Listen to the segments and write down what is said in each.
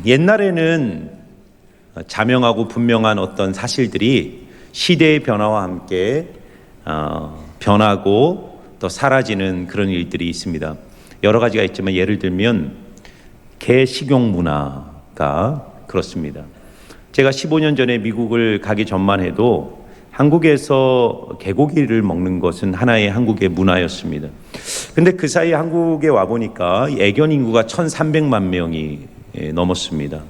옛날에는 자명하고 분명한 어떤 사실들이 시대의 변화와 함께 변하고 또 사라지는 그런 일들이 있습니다. 여러 가지가 있지만 예를 들면 개식용 문화가 그렇습니다. 제가 15년 전에 미국을 가기 전만 해도 한국에서 개고기를 먹는 것은 하나의 한국의 문화였습니다. 근데 그 사이에 한국에 와보니까 애견 인구가 1,300만 명이 넘었습니다.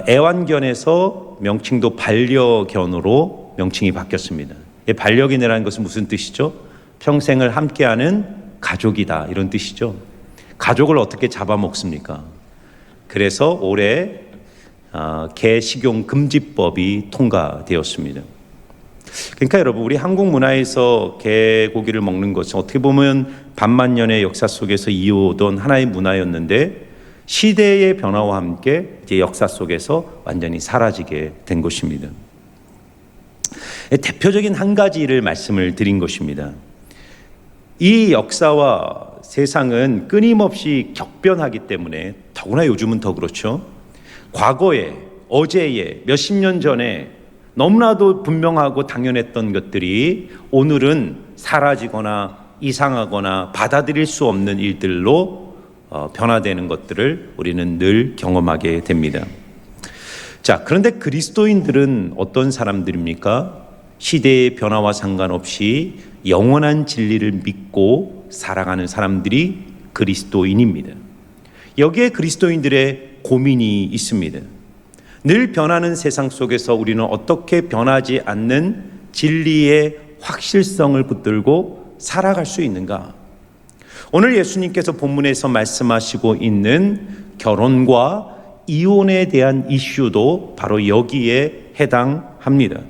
애완견에서 명칭도 반려견으로 명칭이 바뀌었습니다. 반려견이라는 것은 무슨 뜻이죠? 평생을 함께하는 가족이다, 이런 뜻이죠. 가족을 어떻게 잡아먹습니까? 그래서 올해 개 식용 금지법이 통과되었습니다. 그러니까 여러분, 우리 한국 문화에서 개고기를 먹는 것은 어떻게 보면 반만년의 역사 속에서 이어오던 하나의 문화였는데 시대의 변화와 함께 이제 역사 속에서 완전히 사라지게 된 것입니다. 대표적인 한 가지를 말씀을 드린 것입니다. 이 역사와 세상은 끊임없이 격변하기 때문에 더구나 요즘은 더 그렇죠. 과거에, 어제에, 몇십 년 전에 너무나도 분명하고 당연했던 것들이 오늘은 사라지거나 이상하거나 받아들일 수 없는 일들로 변화되는 것들을 우리는 늘 경험하게 됩니다. 자, 그런데 그리스도인들은 어떤 사람들입니까? 시대의 변화와 상관없이 영원한 진리를 믿고 살아가는 사람들이 그리스도인입니다. 여기에 그리스도인들의 고민이 있습니다. 늘 변하는 세상 속에서 우리는 어떻게 변하지 않는 진리의 확실성을 붙들고 살아갈 수 있는가? 오늘 예수님께서 본문에서 말씀하시고 있는 결혼과 이혼에 대한 이슈도 바로 여기에 해당합니다.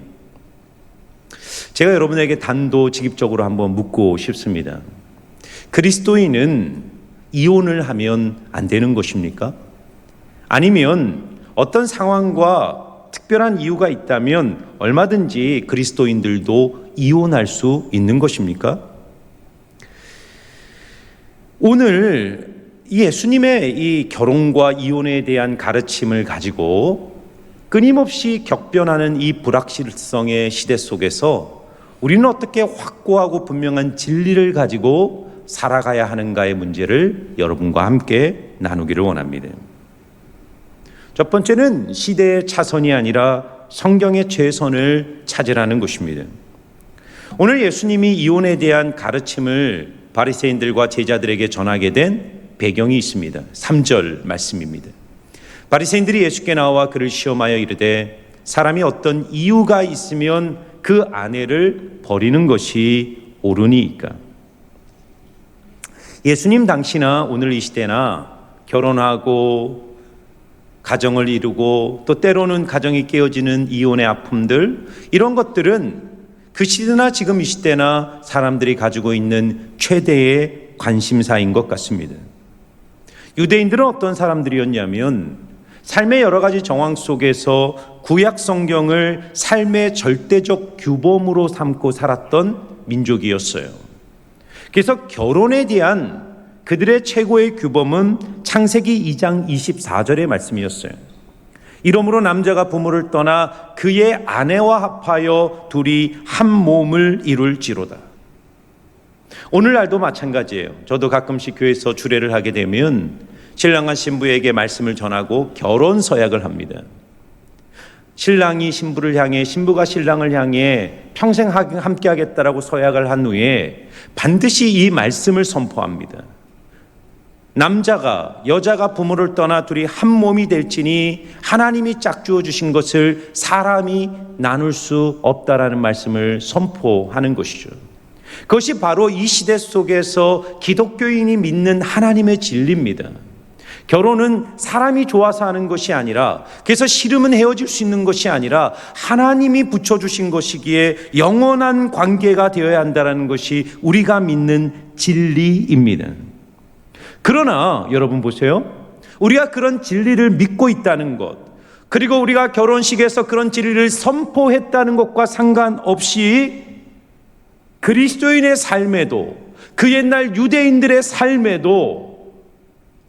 제가 여러분에게 단도직입적으로 한번 묻고 싶습니다. 그리스도인은 이혼을 하면 안 되는 것입니까? 아니면 어떤 상황과 특별한 이유가 있다면 얼마든지 그리스도인들도 이혼할 수 있는 것입니까? 오늘 예수님의 이 결혼과 이혼에 대한 가르침을 가지고 끊임없이 격변하는 이 불확실성의 시대 속에서 우리는 어떻게 확고하고 분명한 진리를 가지고 살아가야 하는가의 문제를 여러분과 함께 나누기를 원합니다. 첫 번째는 시대의 차선이 아니라 성경의 최선을 찾으라는 것입니다. 오늘 예수님이 이혼에 대한 가르침을 바리새인들과 제자들에게 전하게 된 배경이 있습니다. 3절 말씀입니다. 바리새인들이 예수께 나와 그를 시험하여 이르되 사람이 어떤 이유가 있으면 그 아내를 버리는 것이 옳으니까. 예수님 당시나 오늘 이 시대나 결혼하고 가정을 이루고 또 때로는 가정이 깨어지는 이혼의 아픔들, 이런 것들은 그 시대나 지금 이 시대나 사람들이 가지고 있는 최대의 관심사인 것 같습니다. 유대인들은 어떤 사람들이었냐면 삶의 여러 가지 정황 속에서 구약 성경을 삶의 절대적 규범으로 삼고 살았던 민족이었어요. 그래서 결혼에 대한 그들의 최고의 규범은 창세기 2장 24절의 말씀이었어요. 이러므로 남자가 부모를 떠나 그의 아내와 합하여 둘이 한 몸을 이룰지로다. 오늘날도 마찬가지예요. 저도 가끔씩 교회에서 주례를 하게 되면 신랑과 신부에게 말씀을 전하고 결혼 서약을 합니다. 신랑이 신부를 향해, 신부가 신랑을 향해 평생 함께 하겠다라고 서약을 한 후에 반드시 이 말씀을 선포합니다. 남자가 여자가 부모를 떠나 둘이 한 몸이 될지니 하나님이 짝주어 주신 것을 사람이 나눌 수 없다라는 말씀을 선포하는 것이죠. 그것이 바로 이 시대 속에서 기독교인이 믿는 하나님의 진리입니다. 결혼은 사람이 좋아서 하는 것이 아니라, 그래서 싫으면 헤어질 수 있는 것이 아니라 하나님이 붙여주신 것이기에 영원한 관계가 되어야 한다는 것이 우리가 믿는 진리입니다. 그러나 여러분 보세요. 우리가 그런 진리를 믿고 있다는 것, 그리고 우리가 결혼식에서 그런 진리를 선포했다는 것과 상관없이 그리스도인의 삶에도, 그 옛날 유대인들의 삶에도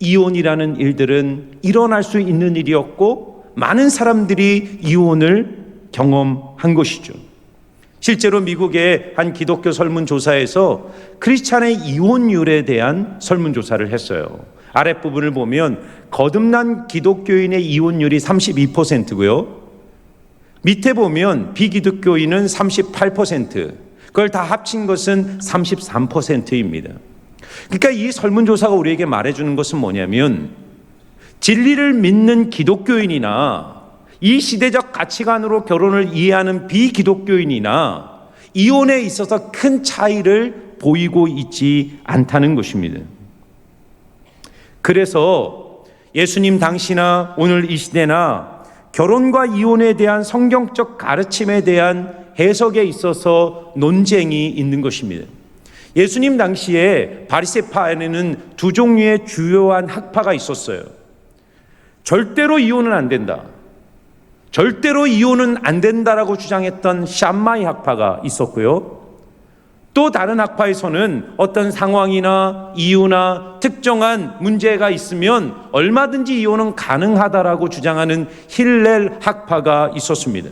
이혼이라는 일들은 일어날 수 있는 일이었고 많은 사람들이 이혼을 경험한 것이죠. 실제로 미국의 한 기독교 설문조사에서 크리스찬의 이혼율에 대한 설문조사를 했어요. 아랫부분을 보면 거듭난 기독교인의 이혼율이 32%고요. 밑에 보면 비기독교인은 38%, 그걸 다 합친 것은 33%입니다. 그러니까 이 설문조사가 우리에게 말해주는 것은 뭐냐면 진리를 믿는 기독교인이나 이 시대적 가치관으로 결혼을 이해하는 비기독교인이나 이혼에 있어서 큰 차이를 보이고 있지 않다는 것입니다. 그래서 예수님 당시나 오늘 이 시대나 결혼과 이혼에 대한 성경적 가르침에 대한 해석에 있어서 논쟁이 있는 것입니다. 예수님 당시에 바리새파에는 두 종류의 주요한 학파가 있었어요. 절대로 이혼은 안 된다. 절대로 이혼은 안 된다라고 주장했던 샴마이 학파가 있었고요. 또 다른 학파에서는 어떤 상황이나 이유나 특정한 문제가 있으면 얼마든지 이혼은 가능하다라고 주장하는 힐렐 학파가 있었습니다.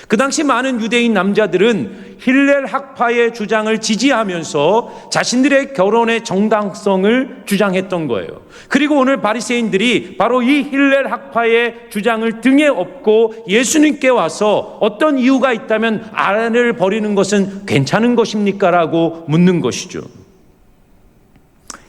그 당시 많은 유대인 남자들은 힐렐 학파의 주장을 지지하면서 자신들의 결혼의 정당성을 주장했던 거예요. 그리고 오늘 바리새인들이 바로 이 힐렐 학파의 주장을 등에 업고 예수님께 와서 어떤 이유가 있다면 아내를 버리는 것은 괜찮은 것입니까? 라고 묻는 것이죠.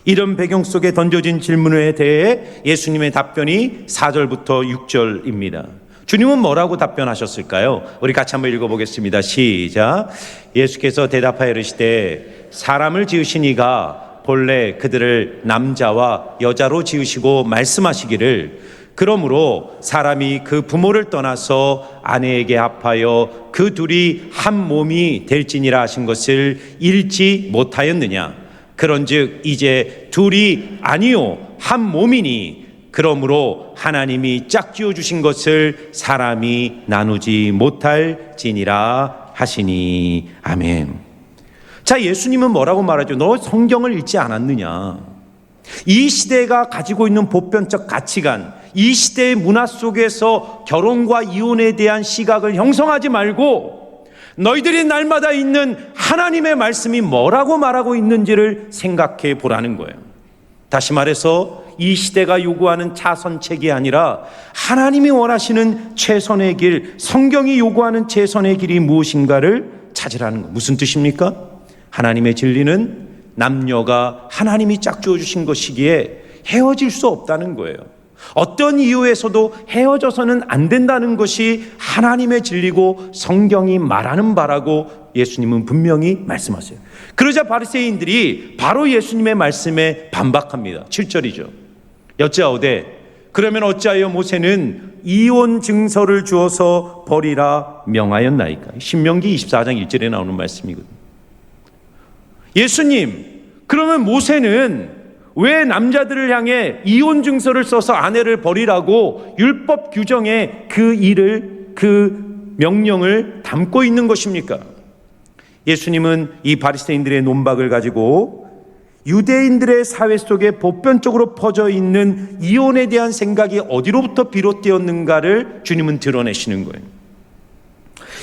이런 배경 속에 던져진 질문에 대해 예수님의 답변이 4절부터 6절입니다. 주님은 뭐라고 답변하셨을까요? 우리 같이 한번 읽어보겠습니다. 시작. 예수께서 대답하여 이르시되 사람을 지으신 이가 본래 그들을 남자와 여자로 지으시고 말씀하시기를 그러므로 사람이 그 부모를 떠나서 아내에게 합하여 그 둘이 한 몸이 될지니라 하신 것을 읽지 못하였느냐. 그런즉 이제 둘이 아니요 한 몸이니 그러므로 하나님이 짝지어 주신 것을 사람이 나누지 못할지니라 하시니. 아멘. 자, 예수님은 뭐라고 말하죠? 너 성경을 읽지 않았느냐? 이 시대가 가지고 있는 보편적 가치관, 이 시대의 문화 속에서 결혼과 이혼에 대한 시각을 형성하지 말고 너희들이 날마다 있는 하나님의 말씀이 뭐라고 말하고 있는지를 생각해 보라는 거예요. 다시 말해서 이 시대가 요구하는 차선책이 아니라 하나님이 원하시는 최선의 길, 성경이 요구하는 최선의 길이 무엇인가를 찾으라는 것. 무슨 뜻입니까? 하나님의 진리는 남녀가 하나님이 짝지어 주신 것이기에 헤어질 수 없다는 거예요. 어떤 이유에서도 헤어져서는 안 된다는 것이 하나님의 진리고 성경이 말하는 바라고 예수님은 분명히 말씀하세요. 그러자 바리새인들이 바로 예수님의 말씀에 반박합니다. 7절이죠. 여짜오되 그러면 어찌하여 모세는 이혼 증서를 주어서 버리라 명하였나이까? 신명기 24장 1절에 나오는 말씀이거든요. 예수님, 그러면 모세는 왜 남자들을 향해 이혼 증서를 써서 아내를 버리라고 율법 규정에 그 명령을 담고 있는 것입니까? 예수님은 이 바리새인들의 논박을 가지고 유대인들의 사회 속에 보편적으로 퍼져 있는 이혼에 대한 생각이 어디로부터 비롯되었는가를 주님은 드러내시는 거예요.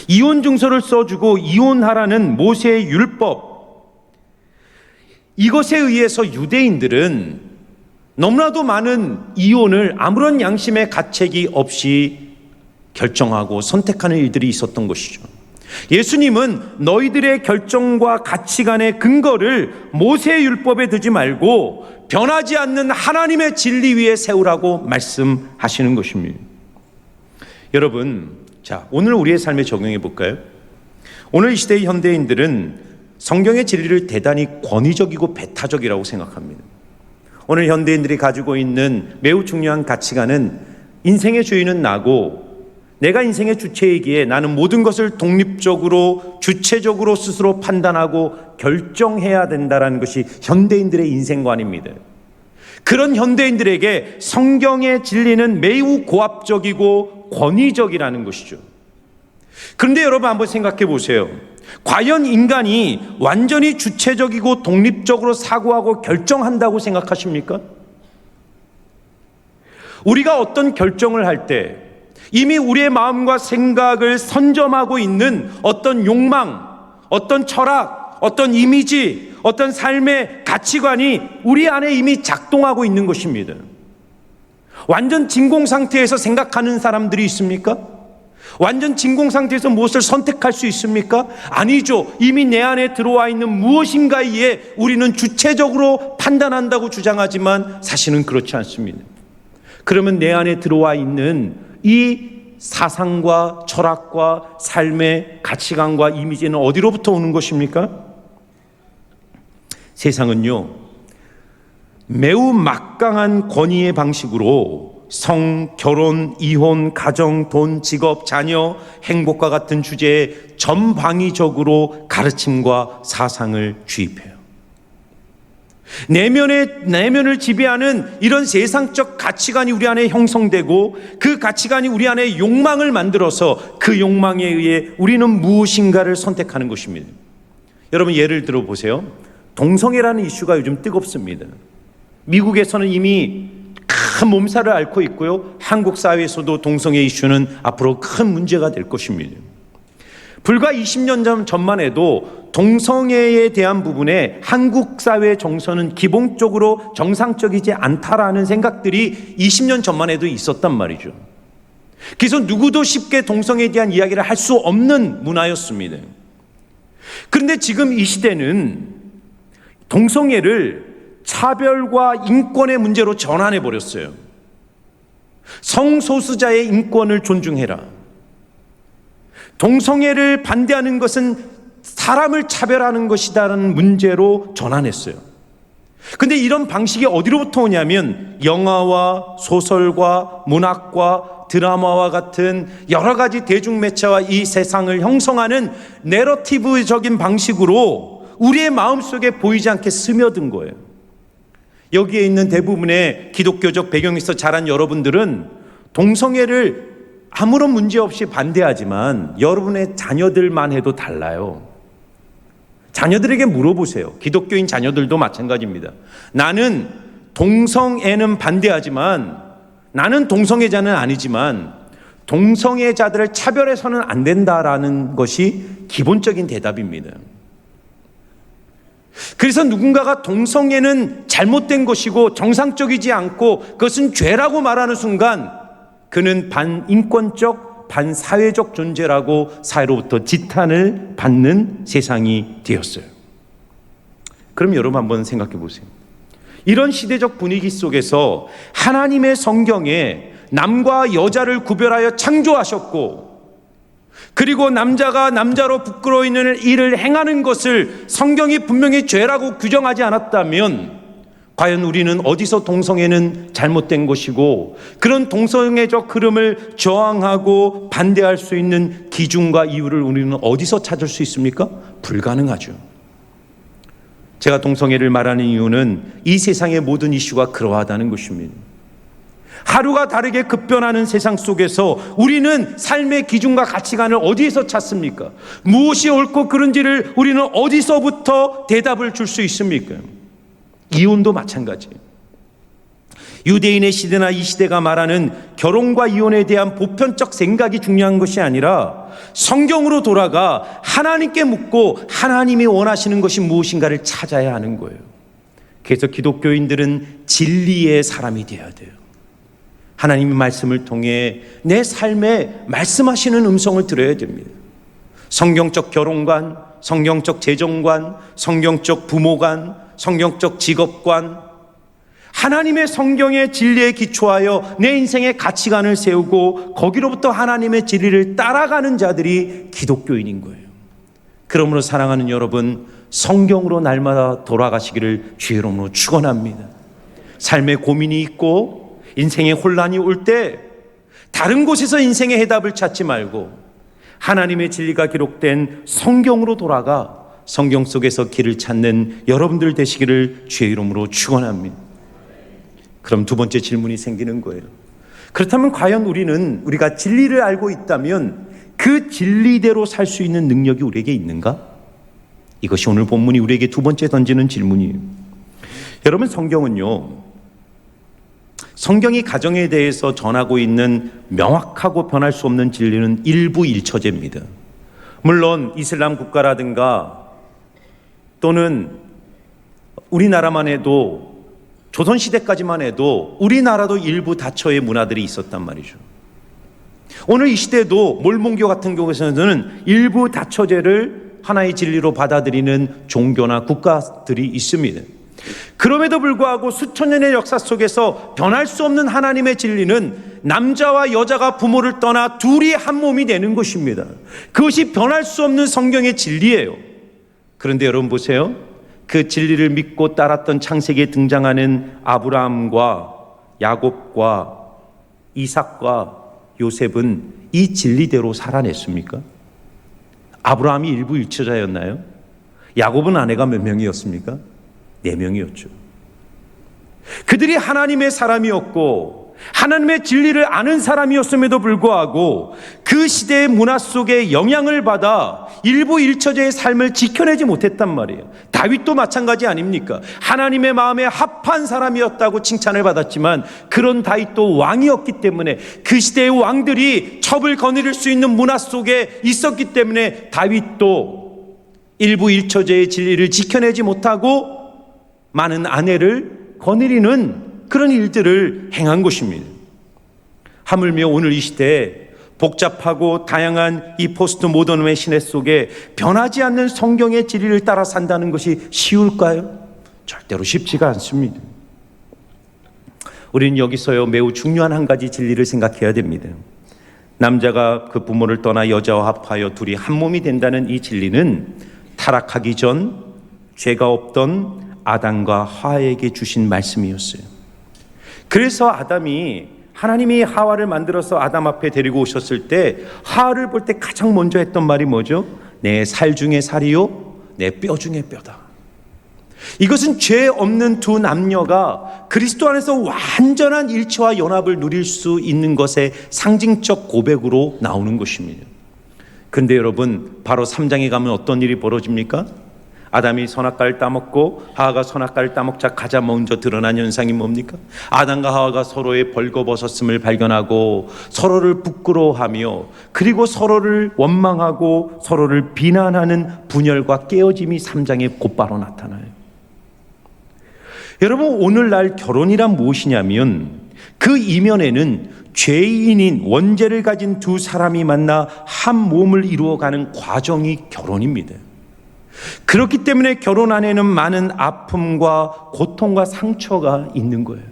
이혼 증서를 써주고 이혼하라는 모세의 율법, 이것에 의해서 유대인들은 너무나도 많은 이혼을 아무런 양심의 가책이 없이 결정하고 선택하는 일들이 있었던 것이죠. 예수님은 너희들의 결정과 가치관의 근거를 모세의 율법에 두지 말고 변하지 않는 하나님의 진리 위에 세우라고 말씀하시는 것입니다. 여러분, 자, 오늘 우리의 삶에 적용해 볼까요? 오늘 이 시대의 현대인들은 성경의 진리를 대단히 권위적이고 배타적이라고 생각합니다. 오늘 현대인들이 가지고 있는 매우 중요한 가치관은 인생의 주인은 나고 내가 인생의 주체이기에 나는 모든 것을 독립적으로 주체적으로 스스로 판단하고 결정해야 된다는 것이 현대인들의 인생관입니다. 그런 현대인들에게 성경의 진리는 매우 고압적이고 권위적이라는 것이죠. 그런데 여러분 한번 생각해 보세요. 과연 인간이 완전히 주체적이고 독립적으로 사고하고 결정한다고 생각하십니까? 우리가 어떤 결정을 할 때 이미 우리의 마음과 생각을 선점하고 있는 어떤 욕망, 어떤 철학, 어떤 이미지, 어떤 삶의 가치관이 우리 안에 이미 작동하고 있는 것입니다. 완전 진공 상태에서 생각하는 사람들이 있습니까? 완전 진공 상태에서 무엇을 선택할 수 있습니까? 아니죠. 이미 내 안에 들어와 있는 무엇인가에 우리는 주체적으로 판단한다고 주장하지만 사실은 그렇지 않습니다. 그러면 내 안에 들어와 있는 이 사상과 철학과 삶의 가치관과 이미지는 어디로부터 오는 것입니까? 세상은요, 매우 막강한 권위의 방식으로 성, 결혼, 이혼, 가정, 돈, 직업, 자녀, 행복과 같은 주제에 전방위적으로 가르침과 사상을 주입해요. 내면을 지배하는 이런 세상적 가치관이 우리 안에 형성되고 그 가치관이 우리 안에 욕망을 만들어서 그 욕망에 의해 우리는 무엇인가를 선택하는 것입니다. 여러분, 예를 들어 보세요. 동성애라는 이슈가 요즘 뜨겁습니다. 미국에서는 이미 큰 몸살을 앓고 있고요. 한국 사회에서도 동성애 이슈는 앞으로 큰 문제가 될 것입니다. 불과 20년 전만 해도 동성애에 대한 부분에 한국 사회 정서는 기본적으로 정상적이지 않다라는 생각들이 20년 전만 해도 있었단 말이죠. 그래서 누구도 쉽게 동성애에 대한 이야기를 할 수 없는 문화였습니다. 그런데 지금 이 시대는 동성애를 차별과 인권의 문제로 전환해 버렸어요. 성소수자의 인권을 존중해라. 동성애를 반대하는 것은 사람을 차별하는 것이다라는 문제로 전환했어요. 근데 이런 방식이 어디로부터 오냐면 영화와 소설과 문학과 드라마와 같은 여러 가지 대중매체와 이 세상을 형성하는 내러티브적인 방식으로 우리의 마음속에 보이지 않게 스며든 거예요. 여기에 있는 대부분의 기독교적 배경에서 자란 여러분들은 동성애를 아무런 문제 없이 반대하지만 여러분의 자녀들만 해도 달라요. 자녀들에게 물어보세요. 기독교인 자녀들도 마찬가지입니다. 나는 동성애는 반대하지만, 나는 동성애자는 아니지만 동성애자들을 차별해서는 안 된다라는 것이 기본적인 대답입니다. 그래서 누군가가 동성애는 잘못된 것이고 정상적이지 않고 그것은 죄라고 말하는 순간 그는 반인권적, 반사회적 존재라고 사회로부터 지탄을 받는 세상이 되었어요. 그럼 여러분 한번 생각해 보세요. 이런 시대적 분위기 속에서 하나님의 성경에 남과 여자를 구별하여 창조하셨고, 그리고 남자가 남자로 부끄러워 있는 일을 행하는 것을 성경이 분명히 죄라고 규정하지 않았다면 과연 우리는 어디서 동성애는 잘못된 것이고 그런 동성애적 흐름을 저항하고 반대할 수 있는 기준과 이유를 우리는 어디서 찾을 수 있습니까? 불가능하죠. 제가 동성애를 말하는 이유는 이 세상의 모든 이슈가 그러하다는 것입니다. 하루가 다르게 급변하는 세상 속에서 우리는 삶의 기준과 가치관을 어디에서 찾습니까? 무엇이 옳고 그른지를 우리는 어디서부터 대답을 줄 수 있습니까? 이혼도 마찬가지예요. 유대인의 시대나 이 시대가 말하는 결혼과 이혼에 대한 보편적 생각이 중요한 것이 아니라 성경으로 돌아가 하나님께 묻고 하나님이 원하시는 것이 무엇인가를 찾아야 하는 거예요. 그래서 기독교인들은 진리의 사람이 되어야 돼요. 하나님의 말씀을 통해 내 삶에 말씀하시는 음성을 들어야 됩니다. 성경적 결혼관, 성경적 재정관, 성경적 부모관, 성경적 직업관, 하나님의 성경의 진리에 기초하여 내 인생의 가치관을 세우고 거기로부터 하나님의 진리를 따라가는 자들이 기독교인인 거예요. 그러므로 사랑하는 여러분, 성경으로 날마다 돌아가시기를 주의 이름으로 축원합니다. 삶에 고민이 있고 인생에 혼란이 올 때 다른 곳에서 인생의 해답을 찾지 말고 하나님의 진리가 기록된 성경으로 돌아가 성경 속에서 길을 찾는 여러분들 되시기를 주의 이름으로 축원합니다. 그럼 두 번째 질문이 생기는 거예요. 그렇다면 과연 우리가 진리를 알고 있다면 그 진리대로 살 수 있는 능력이 우리에게 있는가? 이것이 오늘 본문이 우리에게 두 번째 던지는 질문이에요. 여러분, 성경은요, 성경이 가정에 대해서 전하고 있는 명확하고 변할 수 없는 진리는 일부 일처제입니다. 물론 이슬람 국가라든가 또는 우리나라만 해도 조선시대까지만 해도 우리나라도 일부 다처의 문화들이 있었단 말이죠. 오늘 이 시대도 몰몬교 같은 경우에서는 일부 다처제를 하나의 진리로 받아들이는 종교나 국가들이 있습니다. 그럼에도 불구하고 수천 년의 역사 속에서 변할 수 없는 하나님의 진리는 남자와 여자가 부모를 떠나 둘이 한 몸이 되는 것입니다. 그것이 변할 수 없는 성경의 진리예요. 그런데 여러분 보세요. 그 진리를 믿고 따랐던 창세기에 등장하는 아브라함과 야곱과 이삭과 요셉은 이 진리대로 살아냈습니까? 아브라함이 일부 일처자였나요? 야곱은 아내가 몇 명이었습니까? 4명이었죠. 그들이 하나님의 사람이었고 하나님의 진리를 아는 사람이었음에도 불구하고 그 시대의 문화 속에 영향을 받아 일부 일처제의 삶을 지켜내지 못했단 말이에요. 다윗도 마찬가지 아닙니까? 하나님의 마음에 합한 사람이었다고 칭찬을 받았지만 그런 다윗도 왕이었기 때문에 그 시대의 왕들이 첩을 거느릴 수 있는 문화 속에 있었기 때문에 다윗도 일부 일처제의 진리를 지켜내지 못하고 많은 아내를 거느리는 그런 일들을 행한 것입니다. 하물며 오늘 이 시대에 복잡하고 다양한 이 포스트 모더즘의 시대 속에 변하지 않는 성경의 진리를 따라 산다는 것이 쉬울까요? 절대로 쉽지가 않습니다. 우리는 여기서요 매우 중요한 한 가지 진리를 생각해야 됩니다. 남자가 그 부모를 떠나 여자와 합하여 둘이 한 몸이 된다는 이 진리는 타락하기 전 죄가 없던 아담과 하와에게 주신 말씀이었어요. 그래서 아담이 하나님이 하와를 만들어서 아담 앞에 데리고 오셨을 때 하와를 볼 때 가장 먼저 했던 말이 뭐죠? 내 살 중에 살이요 내 뼈 중에 뼈다. 이것은 죄 없는 두 남녀가 그리스도 안에서 완전한 일치와 연합을 누릴 수 있는 것의 상징적 고백으로 나오는 것입니다. 그런데 여러분 바로 3장에 가면 어떤 일이 벌어집니까? 아담이 선악과를 따먹고 하와가 선악과를 따먹자 가장 먼저 드러난 현상이 뭡니까? 아담과 하와가 서로의 벌거벗었음을 발견하고 서로를 부끄러워하며 그리고 서로를 원망하고 서로를 비난하는 분열과 깨어짐이 3장에 곧바로 나타나요. 여러분 오늘날 결혼이란 무엇이냐면 그 이면에는 죄인인 원죄를 가진 두 사람이 만나 한 몸을 이루어가는 과정이 결혼입니다. 그렇기 때문에 결혼 안에는 많은 아픔과 고통과 상처가 있는 거예요.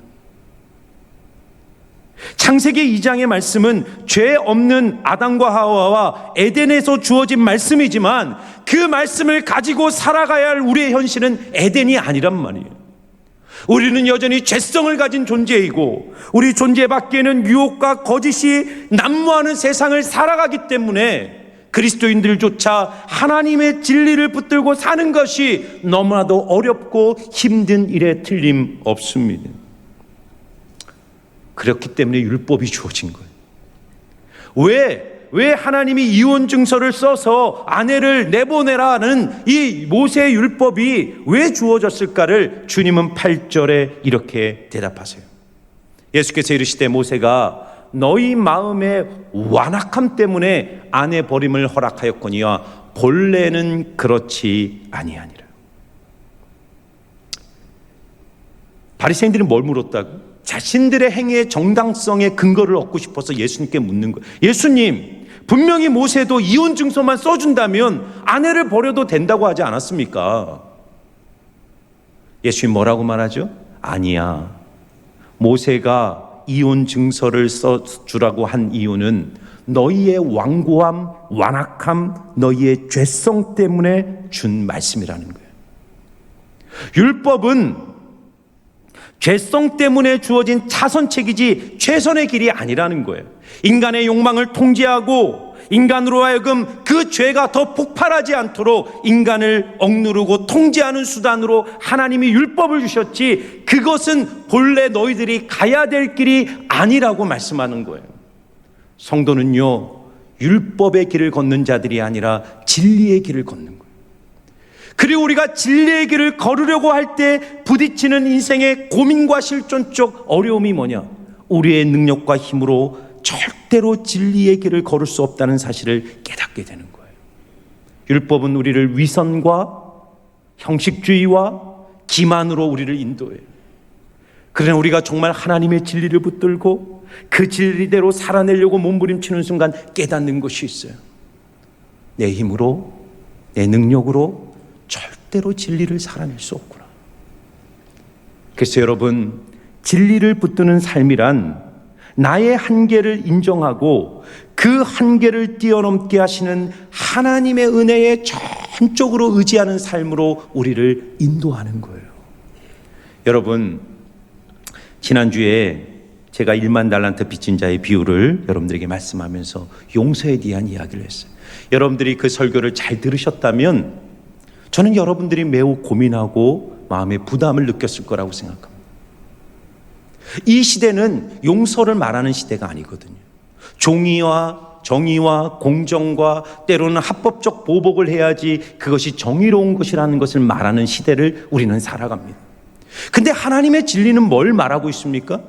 창세기 2장의 말씀은 죄 없는 아담과 하와와 에덴에서 주어진 말씀이지만 그 말씀을 가지고 살아가야 할 우리의 현실은 에덴이 아니란 말이에요. 우리는 여전히 죄성을 가진 존재이고 우리 존재 밖에는 유혹과 거짓이 난무하는 세상을 살아가기 때문에 그리스도인들조차 하나님의 진리를 붙들고 사는 것이 너무나도 어렵고 힘든 일에 틀림없습니다. 그렇기 때문에 율법이 주어진 거예요. 왜 하나님이 이혼 증서를 써서 아내를 내보내라는 이 모세의 율법이 왜 주어졌을까를 주님은 8절에 이렇게 대답하세요. 예수께서 이르시되 모세가 너희 마음의 완악함 때문에 아내 버림을 허락하였거니와 본래는 그렇지 아니하니라. 바리새인들이 뭘 물었다고? 자신들의 행위의 정당성의 근거를 얻고 싶어서 예수님께 묻는 거예요. 예수님, 분명히 모세도 이혼 증서만 써준다면 아내를 버려도 된다고 하지 않았습니까? 예수님 뭐라고 말하죠? 아니야. 모세가 이혼 증서를 써주라고 한 이유는 너희의 완고함, 완악함, 너희의 죄성 때문에 준 말씀이라는 거예요. 율법은 죄성 때문에 주어진 차선책이지 최선의 길이 아니라는 거예요. 인간의 욕망을 통제하고 인간으로 하여금 그 죄가 더 폭발하지 않도록 인간을 억누르고 통제하는 수단으로 하나님이 율법을 주셨지 그것은 본래 너희들이 가야 될 길이 아니라고 말씀하는 거예요. 성도는요 율법의 길을 걷는 자들이 아니라 진리의 길을 걷는 거예요. 그리고 우리가 진리의 길을 걸으려고 할 때 부딪히는 인생의 고민과 실존적 어려움이 뭐냐? 우리의 능력과 힘으로 절대로 진리의 길을 걸을 수 없다는 사실을 깨닫게 되는 거예요. 율법은 우리를 위선과 형식주의와 기만으로 우리를 인도해요. 그러나 우리가 정말 하나님의 진리를 붙들고 그 진리대로 살아내려고 몸부림치는 순간 깨닫는 것이 있어요. 내 힘으로, 내 능력으로 절대로 진리를 살아낼 수 없구나. 그래서 여러분, 진리를 붙드는 삶이란 나의 한계를 인정하고 그 한계를 뛰어넘게 하시는 하나님의 은혜에 전적으로 의지하는 삶으로 우리를 인도하는 거예요. 여러분, 지난주에 제가 1만 달란트 빚진 자의 비유를 여러분들에게 말씀하면서 용서에 대한 이야기를 했어요. 여러분들이 그 설교를 잘 들으셨다면 저는 여러분들이 매우 고민하고 마음에 부담을 느꼈을 거라고 생각합니다. 이 시대는 용서를 말하는 시대가 아니거든요. 종의와 정의와 공정과 때로는 합법적 보복을 해야지 그것이 정의로운 것이라는 것을 말하는 시대를 우리는 살아갑니다. 근데 하나님의 진리는 뭘 말하고 있습니까?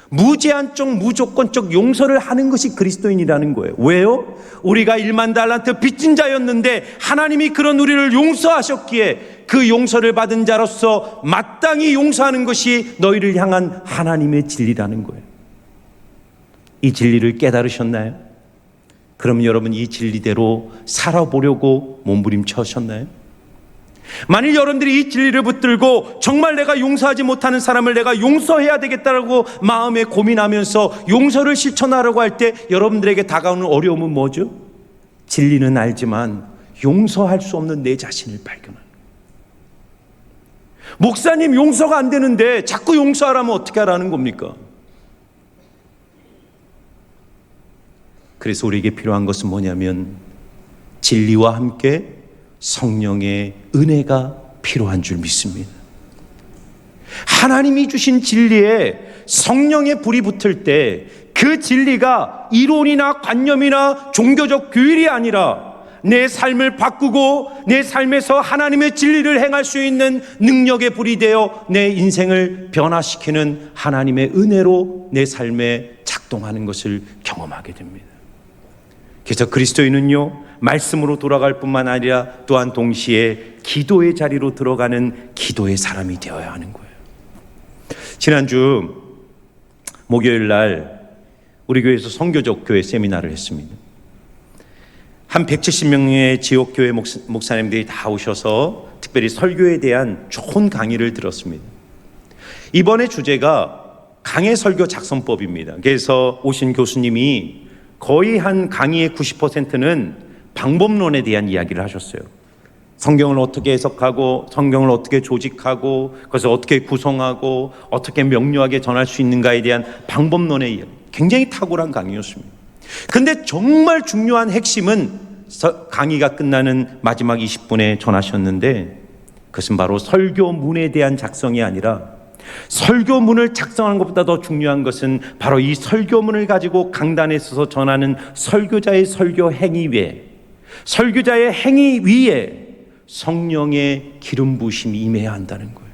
무제한적 무조건적 용서를 하는 것이 그리스도인이라는 거예요. 왜요? 우리가 1만 달란트 빚진 자였는데 하나님이 그런 우리를 용서하셨기에 그 용서를 받은 자로서 마땅히 용서하는 것이 너희를 향한 하나님의 진리라는 거예요. 이 진리를 깨달으셨나요? 그럼 여러분 이 진리대로 살아보려고 몸부림쳐셨나요? 만일 여러분들이 이 진리를 붙들고 정말 내가 용서하지 못하는 사람을 내가 용서해야 되겠다라고 마음에 고민하면서 용서를 실천하려고 할 때 여러분들에게 다가오는 어려움은 뭐죠? 진리는 알지만 용서할 수 없는 내 자신을 발견하는 거예요. 목사님 용서가 안 되는데 자꾸 용서하라면 어떻게 하라는 겁니까? 그래서 우리에게 필요한 것은 뭐냐면 진리와 함께 성령의 은혜가 필요한 줄 믿습니다. 하나님이 주신 진리에 성령의 불이 붙을 때 그 진리가 이론이나 관념이나 종교적 규율이 아니라 내 삶을 바꾸고 내 삶에서 하나님의 진리를 행할 수 있는 능력의 불이 되어 내 인생을 변화시키는 하나님의 은혜로 내 삶에 작동하는 것을 경험하게 됩니다. 그래서 그리스도인은요, 말씀으로 돌아갈 뿐만 아니라 또한 동시에 기도의 자리로 들어가는 기도의 사람이 되어야 하는 거예요. 지난주 목요일 날 우리 교회에서 선교적 교회 세미나를 했습니다. 한 170명의 지역교회 목사님들이 다 오셔서 특별히 설교에 대한 좋은 강의를 들었습니다. 이번에 주제가 강해 설교 작성법입니다. 그래서 오신 교수님이 거의 한 강의의 90%는 방법론에 대한 이야기를 하셨어요. 성경을 어떻게 해석하고 성경을 어떻게 조직하고 그것을 어떻게 구성하고 어떻게 명료하게 전할 수 있는가에 대한 방법론의 이야기. 굉장히 탁월한 강의였습니다. 근데 정말 중요한 핵심은 강의가 끝나는 마지막 20분에 전하셨는데 그것은 바로 설교문에 대한 작성이 아니라 설교문을 작성하는 것보다 더 중요한 것은 바로 이 설교문을 가지고 강단에 서서 전하는 설교자의 설교 행위 외에 설교자의 행위 위에 성령의 기름 부으심이 임해야 한다는 거예요.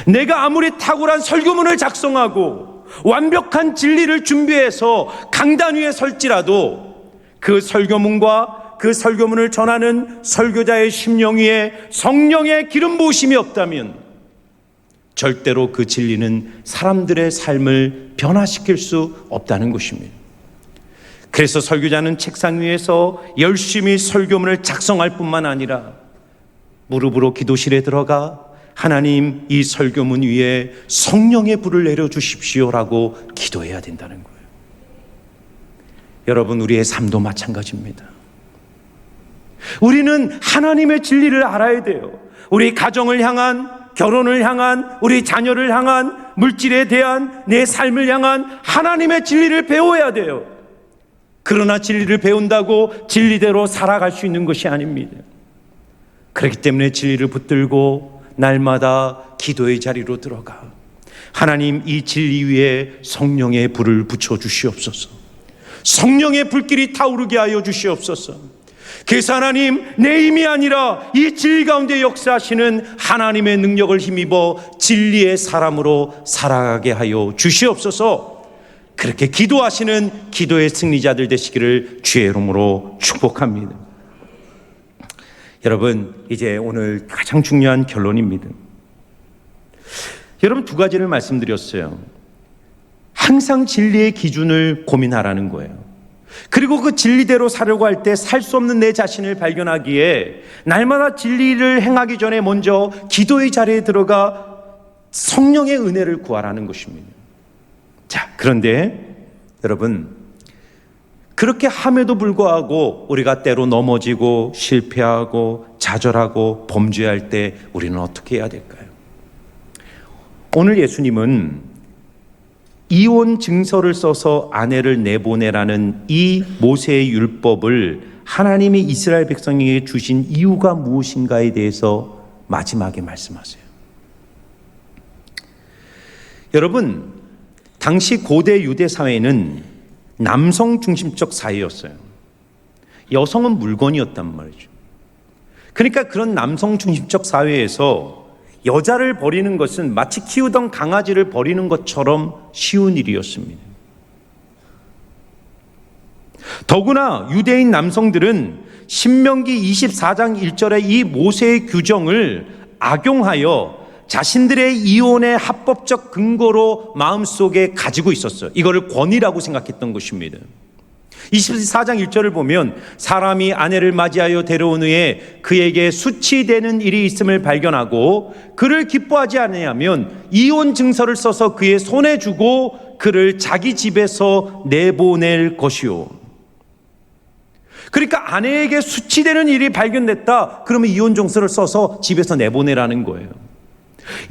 내가 아무리 탁월한 설교문을 작성하고 완벽한 진리를 준비해서 강단 위에 설지라도 그 설교문과 그 설교문을 전하는 설교자의 심령 위에 성령의 기름 부으심이 없다면 절대로 그 진리는 사람들의 삶을 변화시킬 수 없다는 것입니다. 그래서 설교자는 책상 위에서 열심히 설교문을 작성할 뿐만 아니라 무릎으로 기도실에 들어가 하나님 이 설교문 위에 성령의 불을 내려주십시오라고 기도해야 된다는 거예요. 여러분 우리의 삶도 마찬가지입니다. 우리는 하나님의 진리를 알아야 돼요. 우리 가정을 향한 결혼을 향한 우리 자녀를 향한 물질에 대한 내 삶을 향한 하나님의 진리를 배워야 돼요. 그러나 진리를 배운다고 진리대로 살아갈 수 있는 것이 아닙니다. 그렇기 때문에 진리를 붙들고 날마다 기도의 자리로 들어가 하나님 이 진리 위에 성령의 불을 붙여 주시옵소서. 성령의 불길이 타오르게 하여 주시옵소서. 그래서 하나님, 내 힘이 아니라 이 진리 가운데 역사하시는 하나님의 능력을 힘입어 진리의 사람으로 살아가게 하여 주시옵소서. 그렇게 기도하시는 기도의 승리자들 되시기를 주의 이름으로 축복합니다. 여러분, 이제 오늘 가장 중요한 결론입니다. 여러분, 두 가지를 말씀드렸어요. 항상 진리의 기준을 고민하라는 거예요. 그리고 그 진리대로 살려고 할 때 살 수 없는 내 자신을 발견하기에 날마다 진리를 행하기 전에 먼저 기도의 자리에 들어가 성령의 은혜를 구하라는 것입니다. 자, 그런데 여러분, 그렇게 함에도 불구하고 우리가 때로 넘어지고 실패하고 좌절하고 범죄할 때 우리는 어떻게 해야 될까요? 오늘 예수님은 이혼 증서를 써서 아내를 내보내라는 이 모세의 율법을 하나님이 이스라엘 백성에게 주신 이유가 무엇인가에 대해서 마지막에 말씀하세요. 여러분, 당시 고대 유대 사회는 남성 중심적 사회였어요. 여성은 물건이었단 말이죠. 그러니까 그런 남성 중심적 사회에서 여자를 버리는 것은 마치 키우던 강아지를 버리는 것처럼 쉬운 일이었습니다. 더구나 유대인 남성들은 신명기 24장 1절의 이 모세의 규정을 악용하여 자신들의 이혼의 합법적 근거로 마음속에 가지고 있었어요. 이거를 권위라고 생각했던 것입니다. 24장 1절을 보면 사람이 아내를 맞이하여 데려온 후에 그에게 수치되는 일이 있음을 발견하고 그를 기뻐하지 않으면 이혼 증서를 써서 그의 손에 주고 그를 자기 집에서 내보낼 것이요. 그러니까 아내에게 수치되는 일이 발견됐다, 그러면 이혼 증서를 써서 집에서 내보내라는 거예요.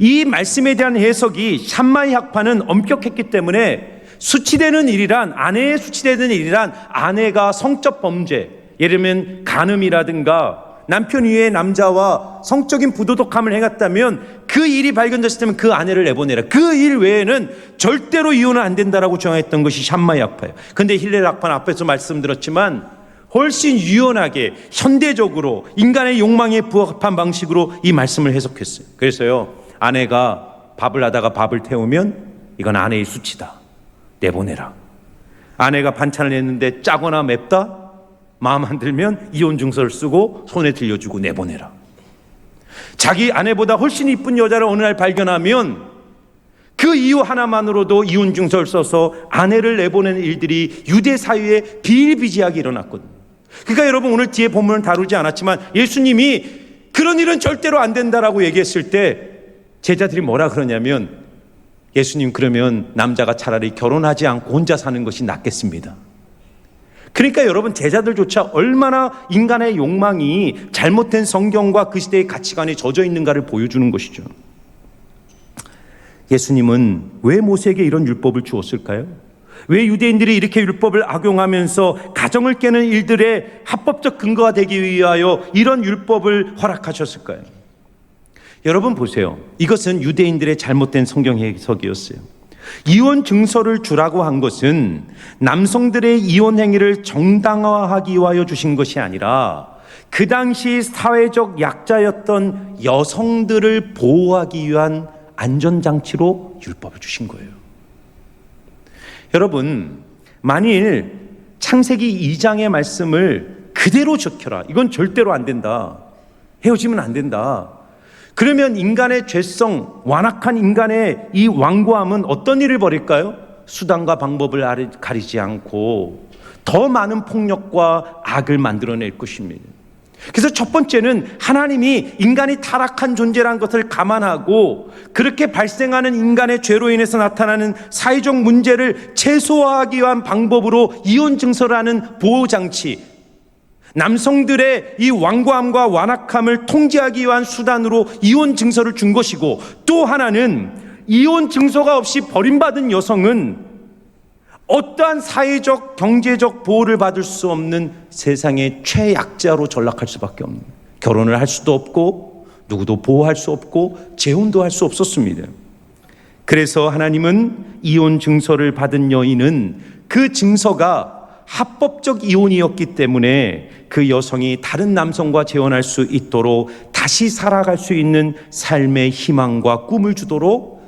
이 말씀에 대한 해석이 샴마이 학파는 엄격했기 때문에 수치되는 일이란, 아내의 수치되는 일이란 아내가 성적 범죄, 예를 들면 간음이라든가 남편 이외의 남자와 성적인 부도덕함을 행했다면 그 일이 발견됐을 때면 그 아내를 내보내라. 그 일 외에는 절대로 이혼은 안 된다라고 정했던 것이 샴마이 학파예요. 근데 힐렐 학파는 앞에서 말씀드렸지만 훨씬 유연하게 현대적으로 인간의 욕망에 부합한 방식으로 이 말씀을 해석했어요. 그래서요, 아내가 밥을 하다가 밥을 태우면 이건 아내의 수치다, 내보내라. 아내가 반찬을 했는데 짜거나 맵다, 마음 안 들면 이혼 증서를 쓰고 손에 들려주고 내보내라. 자기 아내보다 훨씬 이쁜 여자를 어느 날 발견하면 그 이유 하나만으로도 이혼 증서를 써서 아내를 내보내는 일들이 유대 사회에 비일비재하게 일어났거든요. 그러니까 여러분, 오늘 뒤에 본문은 다루지 않았지만 예수님이 그런 일은 절대로 안 된다라고 얘기했을 때 제자들이 뭐라 그러냐면, 예수님, 그러면 남자가 차라리 결혼하지 않고 혼자 사는 것이 낫겠습니다. 그러니까 여러분, 제자들조차 얼마나 인간의 욕망이 잘못된 성경과 그 시대의 가치관에 젖어 있는가를 보여주는 것이죠. 예수님은 왜 모세에게 이런 율법을 주었을까요? 왜 유대인들이 이렇게 율법을 악용하면서 가정을 깨는 일들의 합법적 근거가 되기 위하여 이런 율법을 허락하셨을까요? 여러분 보세요. 이것은 유대인들의 잘못된 성경 해석이었어요. 이혼 증서를 주라고 한 것은 남성들의 이혼 행위를 정당화하기 위하여 주신 것이 아니라 그 당시 사회적 약자였던 여성들을 보호하기 위한 안전장치로 율법을 주신 거예요. 여러분, 만일 창세기 2장의 말씀을 그대로 지켜라, 이건 절대로 안 된다, 헤어지면 안 된다, 그러면 인간의 죄성, 완악한 인간의 이 완고함은 어떤 일을 벌일까요? 수단과 방법을 가리지 않고 더 많은 폭력과 악을 만들어낼 것입니다. 그래서 첫 번째는 하나님이 인간이 타락한 존재라는 것을 감안하고 그렇게 발생하는 인간의 죄로 인해서 나타나는 사회적 문제를 최소화하기 위한 방법으로 이혼 증서라는 보호장치, 남성들의 이 완고함과 완악함을 통제하기 위한 수단으로 이혼 증서를 준 것이고, 또 하나는 이혼 증서가 없이 버림받은 여성은 어떠한 사회적 경제적 보호를 받을 수 없는 세상의 최약자로 전락할 수밖에 없는, 결혼을 할 수도 없고 누구도 보호할 수 없고 재혼도 할 수 없었습니다. 그래서 하나님은 이혼 증서를 받은 여인은 그 증서가 합법적 이혼이었기 때문에 그 여성이 다른 남성과 재혼할 수 있도록 다시 살아갈 수 있는 삶의 희망과 꿈을 주도록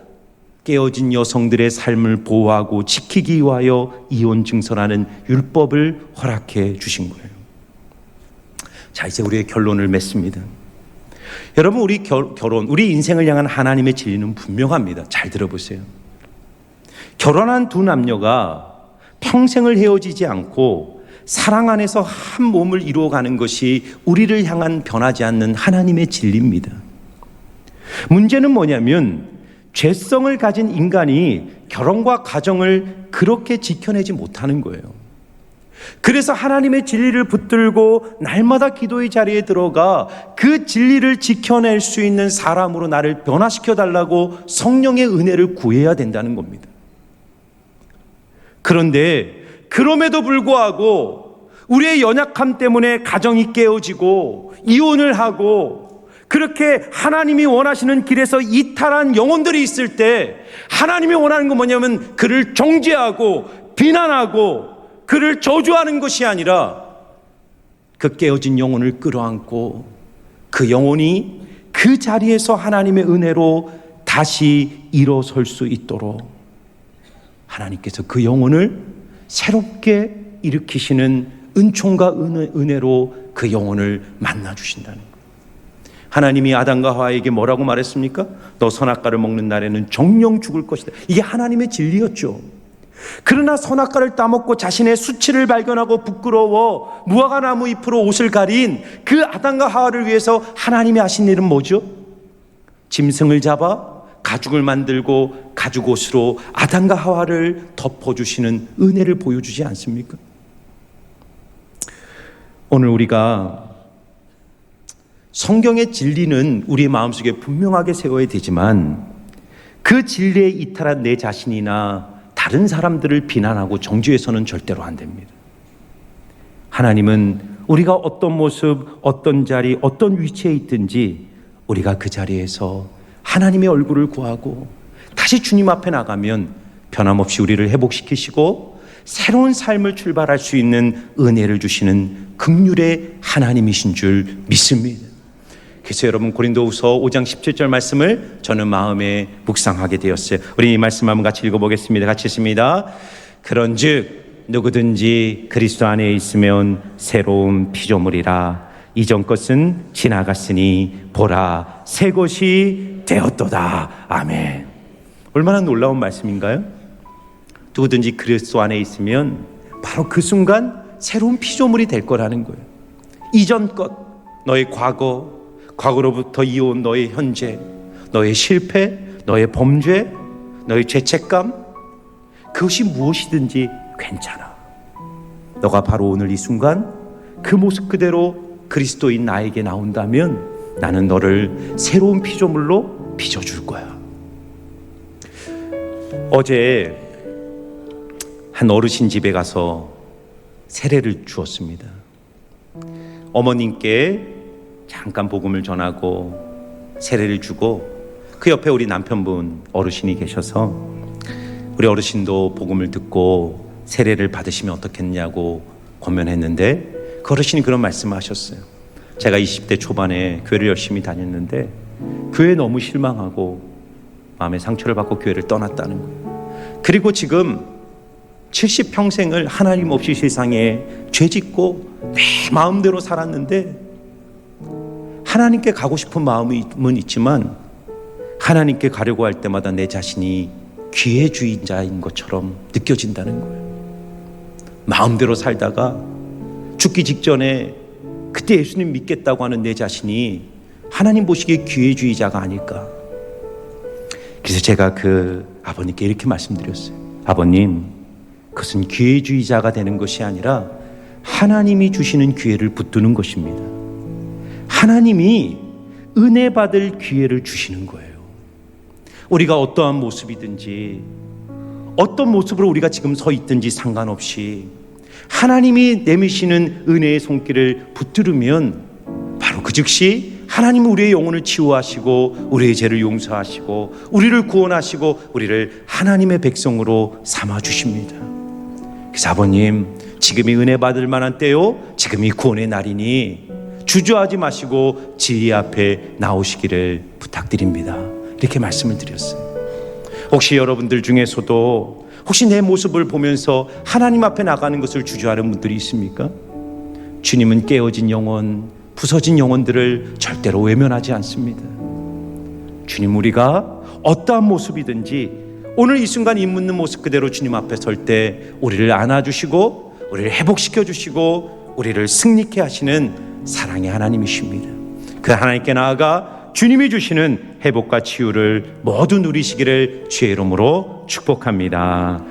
깨어진 여성들의 삶을 보호하고 지키기 위하여 이혼 증서라는 율법을 허락해 주신 거예요. 자, 이제 우리의 결론을 맺습니다. 여러분, 우리 결혼, 우리 인생을 향한 하나님의 진리는 분명합니다. 잘 들어보세요. 결혼한 두 남녀가 평생을 헤어지지 않고 사랑 안에서 한 몸을 이루어가는 것이 우리를 향한 변하지 않는 하나님의 진리입니다. 문제는 뭐냐면 죄성을 가진 인간이 결혼과 가정을 그렇게 지켜내지 못하는 거예요. 그래서 하나님의 진리를 붙들고 날마다 기도의 자리에 들어가 그 진리를 지켜낼 수 있는 사람으로 나를 변화시켜 달라고 성령의 은혜를 구해야 된다는 겁니다. 그런데 그럼에도 불구하고 우리의 연약함 때문에 가정이 깨어지고 이혼을 하고 그렇게 하나님이 원하시는 길에서 이탈한 영혼들이 있을 때 하나님이 원하는 건 뭐냐면 그를 정죄하고 비난하고 그를 저주하는 것이 아니라 그 깨어진 영혼을 끌어안고 그 영혼이 그 자리에서 하나님의 은혜로 다시 일어설 수 있도록 하나님께서 그 영혼을 새롭게 일으키시는 은총과 은혜로 그 영혼을 만나 주신다는 거예요. 하나님이 아담과 하와에게 뭐라고 말했습니까? 너 선악과를 먹는 날에는 정령 죽을 것이다. 이게 하나님의 진리였죠. 그러나 선악과를 따먹고 자신의 수치를 발견하고 부끄러워 무화과 나무 잎으로 옷을 가린 그 아담과 하와를 위해서 하나님이 하신 일은 뭐죠? 짐승을 잡아 가죽을 만들고 가죽 옷으로 아담과 하와를 덮어주시는 은혜를 보여주지 않습니까? 오늘 우리가 성경의 진리는 우리의 마음속에 분명하게 세워야 되지만 그 진리에 이탈한 내 자신이나 다른 사람들을 비난하고 정죄해서는 절대로 안 됩니다. 하나님은 우리가 어떤 모습, 어떤 자리, 어떤 위치에 있든지 우리가 그 자리에서 하나님의 얼굴을 구하고 다시 주님 앞에 나가면 변함없이 우리를 회복시키시고 새로운 삶을 출발할 수 있는 은혜를 주시는 긍휼의 하나님이신 줄 믿습니다. 그래서 여러분 고린도후서 5장 17절 말씀을 저는 마음에 묵상하게 되었어요. 우리 이 말씀 한번 같이 읽어보겠습니다. 같이 읽습니다. 그런즉 누구든지 그리스도 안에 있으면 새로운 피조물이라 이전 것은 지나갔으니 보라 새 것이 되었도다. 아멘. 얼마나 놀라운 말씀인가요? 누구든지 그리스도 안에 있으면 바로 그 순간 새로운 피조물이 될 거라는 거예요. 이전 것, 너의 과거로부터 이어온 너의 현재, 너의 실패, 너의 범죄, 너의 죄책감, 그것이 무엇이든지 괜찮아. 너가 바로 오늘 이 순간 그 모습 그대로 그리스도인 나에게 나온다면 나는 너를 새로운 피조물로 빚어줄 거야. 어제 한 어르신 집에 가서 세례를 주었습니다. 어머님께 잠깐 복음을 전하고 세례를 주고 그 옆에 우리 남편분 어르신이 계셔서 우리 어르신도 복음을 듣고 세례를 받으시면 어떻겠냐고 권면했는데 그 어르신이 그런 말씀을 하셨어요. 제가 20대 초반에 교회를 열심히 다녔는데 교회에 너무 실망하고 마음의 상처를 받고 교회를 떠났다는 거예요. 그리고 지금 70평생을 하나님 없이 세상에 죄짓고 내 마음대로 살았는데 하나님께 가고 싶은 마음은 있지만 하나님께 가려고 할 때마다 내 자신이 기회주의자인 것처럼 느껴진다는 거예요. 마음대로 살다가 죽기 직전에 그때 예수님 믿겠다고 하는 내 자신이 하나님 보시기에 기회주의자가 아닐까. 그래서 제가 그 아버님께 이렇게 말씀드렸어요. 아버님, 그것은 기회주의자가 되는 것이 아니라 하나님이 주시는 기회를 붙드는 것입니다. 하나님이 은혜 받을 기회를 주시는 거예요. 우리가 어떠한 모습이든지 어떤 모습으로 우리가 지금 서 있든지 상관없이 하나님이 내미시는 은혜의 손길을 붙들으면 바로 그 즉시 하나님은 우리의 영혼을 치유하시고 우리의 죄를 용서하시고 우리를 구원하시고 우리를 하나님의 백성으로 삼아주십니다. 그래서 아버님, 지금이 은혜 받을 만한 때요, 지금이 구원의 날이니 주저하지 마시고 진리 앞에 나오시기를 부탁드립니다. 이렇게 말씀을 드렸어요. 혹시 여러분들 중에서도 혹시 내 모습을 보면서 하나님 앞에 나가는 것을 주저하는 분들이 있습니까? 주님은 깨어진 영혼, 부서진 영혼들을 절대로 외면하지 않습니다. 주님, 우리가 어떠한 모습이든지 오늘 이 순간 입묻는 모습 그대로 주님 앞에 설 때 우리를 안아주시고 우리를 회복시켜 주시고 우리를 승리케 하시는 사랑의 하나님이십니다. 그 하나님께 나아가 주님이 주시는 회복과 치유를 모두 누리시기를 주의 이름으로 축복합니다.